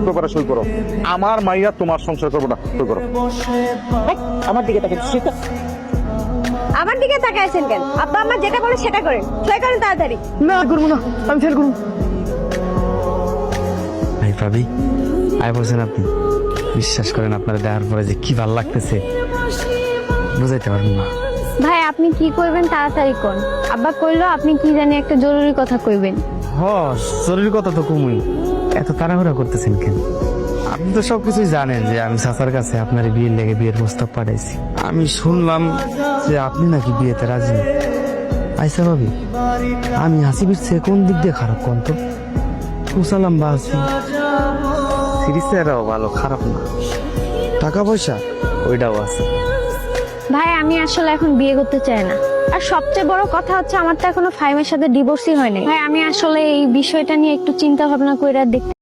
পেপারে সই করো। আমার মাইয়া তোমার সংসার করবো না, সই করো। আমার দিকে তাকে আমার দিকে তাকাইছেন কেন? আব্বা আমার যেটা বলে সেটা করেন, সই করেন তাড়াতাড়ি। না করবো না, আমি ফেল করবো। ভাই ভাবি আয় বলছেন আপনি, বিশ্বাস করেন আপনারা দেখার পরে যে কি ভালো লাগতেছে বুঝাইতে পারবেন না। ভাই আপনি কি করবেন তাড়াতাড়ি কোন। আব্বা কইলো আপনি কি জানি একটা জরুরি কথা কইবেন। জরুরি কথা তো কমই, এত তাড়াহুড়া করতেছেন কেন? আপনি তো সবকিছুই জানেন যে আমি চাচার কাছে আপনার বিয়ের লেগে বিয়ের প্রস্তাব পাঠাইছি। আমি শুনলাম যে আপনি নাকি বিয়েতে রাজি। আইসা ভাবি আমি হাসিবির চেয়ে কোন দিক দিয়ে খারাপ কোন তো? কুসালাম বা আছি সিরিজেরাও ভালো, খারাপ না। টাকা পয়সা ওইটাও আছে। ভাই আমি আসলে এখন বিয়ে করতে চাই না। আর সবচেয়ে বড় কথা হচ্ছে আমার তো এখনো ফাইমের সাথে ডিভোর্সই হয়নি। ভাই আমি আসলে এই বিষয়টা নিয়ে একটু চিন্তা ভাবনা করে দেখতে